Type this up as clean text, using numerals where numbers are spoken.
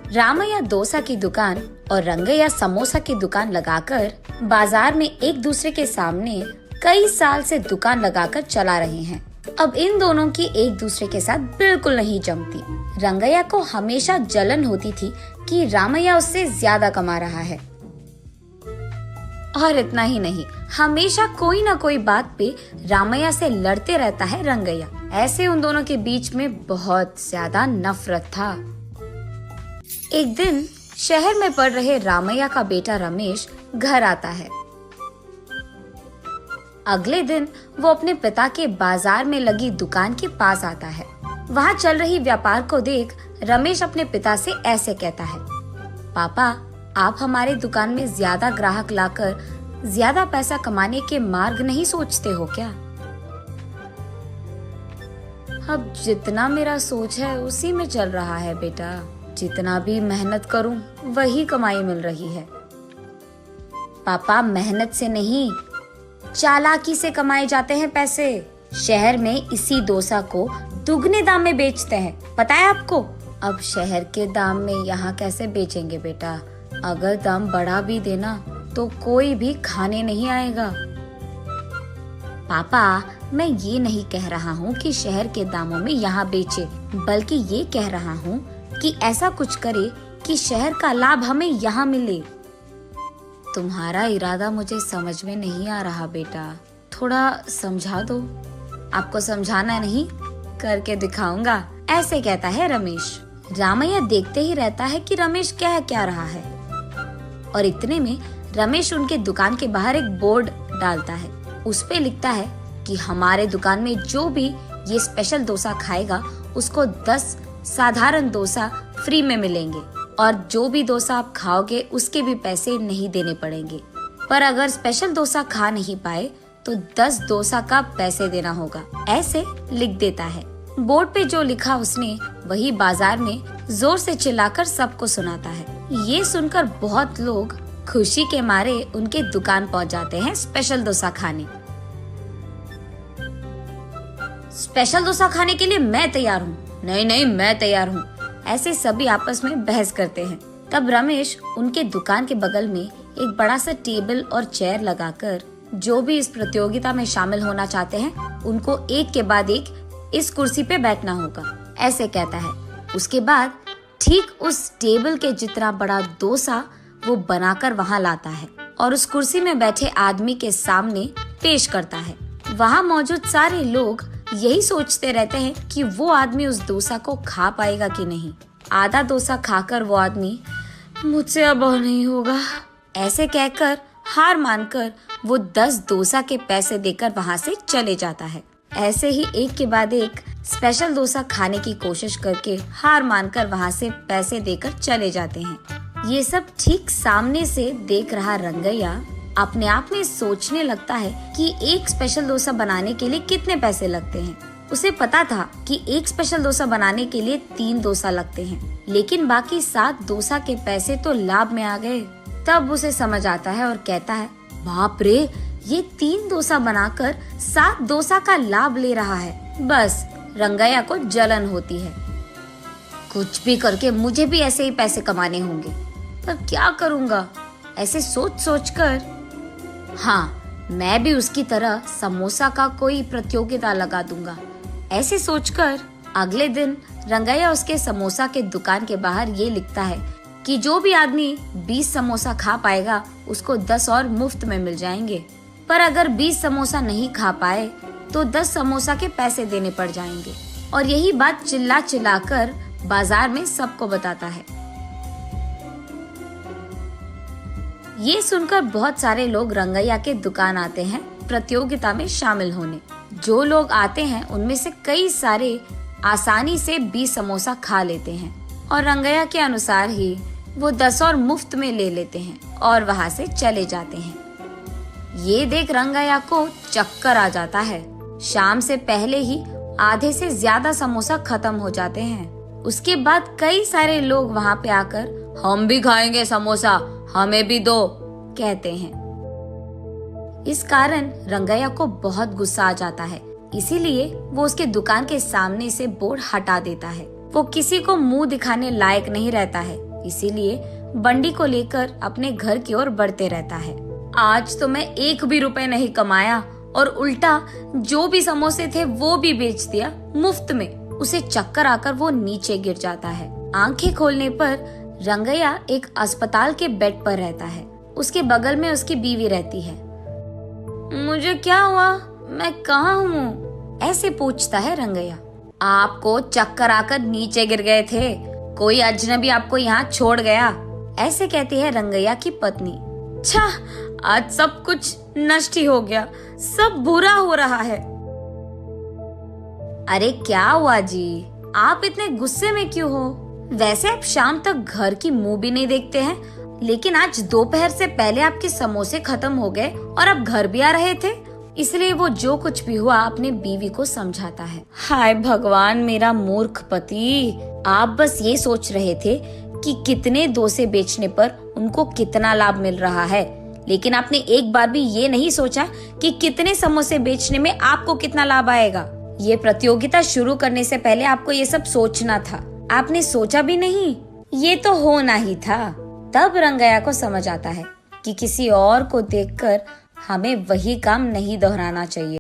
रामैया डोसा की दुकान और रंगैया समोसा की दुकान लगाकर बाजार में एक दूसरे के सामने कई साल से दुकान लगाकर चला रहे हैं। अब इन दोनों की एक दूसरे के साथ बिल्कुल नहीं जमती। रंगैया को हमेशा जलन होती थी कि रामैया उससे ज्यादा कमा रहा है। और इतना ही नहीं, हमेशा कोई ना कोई बात पे रामैया से लड़ते रहता है रंगैया। ऐसे उन दोनों के बीच में बहुत ज्यादा नफरत था। एक दिन शहर में पढ़ रहे रामैया का बेटा रमेश घर आता है। अगले दिन वो अपने पिता के बाजार में लगी दुकान के पास आता है। वहाँ चल रही व्यापार को देख रमेश अपने पिता से ऐसे कहता है, पापा, आप हमारे दुकान में ज्यादा ग्राहक लाकर ज्यादा पैसा कमाने के मार्ग नहीं सोचते हो क्या? अब जितना मेरा सोच है उसी में चल रहा है बेटा। जितना भी मेहनत करूं वही कमाई मिल रही है। पापा, मेहनत से नहीं, चालाकी से कमाए जाते हैं पैसे। शहर में इसी डोसा को दुगने दाम में बेचते हैं, पता है आपको? अब शहर के दाम में यहाँ कैसे बेचेंगे बेटा? अगर दाम बढ़ा भी देना तो कोई भी खाने नहीं आएगा। पापा, मैं ये नहीं कह रहा हूँ कि शहर के दामों में यहाँ बेचे, बल्कि ये कह रहा हूँ कि ऐसा कुछ करे कि शहर का लाभ हमें यहाँ मिले। तुम्हारा इरादा मुझे समझ में नहीं आ रहा बेटा, थोड़ा समझा दो। आपको समझाना नहीं, करके दिखाऊंगा, ऐसे कहता है रमेश। रामैया देखते ही रहता है कि रमेश कह क्या रहा है। और इतने में रमेश उनके दुकान के बाहर एक बोर्ड डालता है। उस पे लिखता है कि हमारे दुकान में जो भी ये स्पेशल डोसा खाएगा उसको 10 साधारण डोसा फ्री में मिलेंगे, और जो भी डोसा आप खाओगे उसके भी पैसे नहीं देने पड़ेंगे। पर अगर स्पेशल डोसा खा नहीं पाए तो 10 डोसा का पैसे देना होगा, ऐसे लिख देता है। बोर्ड पे जो लिखा उसने वही बाजार में जोर से चिल्लाकर सबको सुनाता है। ये सुनकर बहुत लोग खुशी के मारे उनके दुकान पहुंच जाते हैं स्पेशल डोसा खाने। स्पेशल डोसा खाने के लिए मैं तैयार हूँ। नहीं नहीं, मैं तैयार हूँ। ऐसे सभी आपस में बहस करते हैं। तब रमेश उनके दुकान के बगल में एक बड़ा सा टेबल और चेयर लगाकर जो भी इस प्रतियोगिता में शामिल होना चाहते हैं उनको एक के बाद एक इस कुर्सी पे बैठना होगा, ऐसे कहता है। उसके बाद ठीक उस टेबल के जितना बड़ा डोसा वो बनाकर वहाँ लाता है और उस कुर्सी में बैठे आदमी के सामने पेश करता है। वहाँ मौजूद सारे लोग यही सोचते रहते हैं कि वो आदमी उस डोसा को खा पाएगा कि नहीं। आधा डोसा खाकर वो आदमी, मुझसे अब नहीं होगा, ऐसे कहकर हार मानकर वो 10 डोसा के पैसे देकर वहाँ से चले जाता है। ऐसे ही एक के बाद एक स्पेशल डोसा खाने की कोशिश करके हार मानकर वहाँ से पैसे देकर चले जाते हैं। ये सब ठीक सामने से देख रहा रंगैया अपने आप में सोचने लगता है कि एक स्पेशल डोसा बनाने के लिए कितने पैसे लगते हैं। उसे पता था कि एक स्पेशल डोसा बनाने के लिए 3 डोसा लगते हैं, लेकिन बाकी 7 डोसा के पैसे तो लाभ में आ गए। तब उसे समझ आता है और कहता है, बाप रे, ये 3 डोसा बनाकर 7 डोसा का लाभ ले रहा है। बस रंगैया को जलन होती है। कुछ भी करके मुझे भी ऐसे ही पैसे कमाने होंगे, पर क्या करूँगा? ऐसे सोच सोच कर, हाँ, मैं भी उसकी तरह समोसा का कोई प्रतियोगिता लगा दूंगा, ऐसे सोचकर अगले दिन रंगैया उसके समोसा के दुकान के बाहर ये लिखता है कि जो भी आदमी 20 समोसा खा पाएगा उसको 10 और मुफ्त में मिल जाएंगे। पर अगर 20 समोसा नहीं खा पाए तो 10 समोसा के पैसे देने पड़ जाएंगे। और यही बात चिल्ला चिल्ला कर बाजार में सबको बताता है। ये सुनकर बहुत सारे लोग रंगैया के दुकान आते हैं प्रतियोगिता में शामिल होने। जो लोग आते हैं उनमें से कई सारे आसानी से 20 समोसा खा लेते हैं और रंगैया के अनुसार ही वो 10 और मुफ्त में ले लेते हैं और वहाँ से चले जाते हैं। ये देख रंगैया को चक्कर आ जाता है। शाम से पहले ही आधे से ज्यादा समोसा खत्म हो जाते हैं। उसके बाद कई सारे लोग वहाँ पे आकर, हम भी खाएंगे समोसा, हमें भी दो, कहते हैं। इस कारण रंगैया को बहुत गुस्सा आ जाता है, इसीलिए वो उसके दुकान के सामने से बोर्ड हटा देता है। वो किसी को मुंह दिखाने लायक नहीं रहता है। इसीलिए बंडी को लेकर अपने घर की ओर बढ़ते रहता है। आज तो मैं 1 भी रुपए नहीं कमाया और उल्टा जो भी समोसे थे वो भी बेच दिया मुफ्त में। उसे चक्कर आकर वो नीचे गिर जाता है। आंखें खोलने पर रंगैया एक अस्पताल के बेड पर रहता है। उसके बगल में उसकी बीवी रहती है। मुझे क्या हुआ? मैं कहाँ हूँ? ऐसे पूछता है रंगैया। आपको चक्कर आकर नीचे गिर गए थे, कोई अजनबी आपको यहाँ छोड़ गया, ऐसे कहती है रंगैया की पत्नी। छा, आज सब कुछ नष्ट ही हो गया, सब बुरा हो रहा है। अरे क्या हुआ जी, आप इतने गुस्से में क्यों हो? वैसे आप शाम तक घर की मुंह भी नहीं देखते हैं, लेकिन आज दोपहर से पहले आपके समोसे खत्म हो गए और आप घर भी आ रहे थे। इसलिए वो जो कुछ भी हुआ अपनी बीवी को समझाता है। हाय भगवान, मेरा मूर्ख पति, आप बस ये सोच रहे थे कि कितने डोसे बेचने पर उनको कितना लाभ मिल रहा है, लेकिन आपने एक बार भी ये नहीं सोचा कि कितने समोसे बेचने में आपको कितना लाभ आएगा। ये प्रतियोगिता शुरू करने से पहले आपको ये सब सोचना था, आपने सोचा भी नहीं, ये तो होना ही था। तब रंगैया को समझ आता है कि किसी और को देखकर हमें वही काम नहीं दोहराना चाहिए।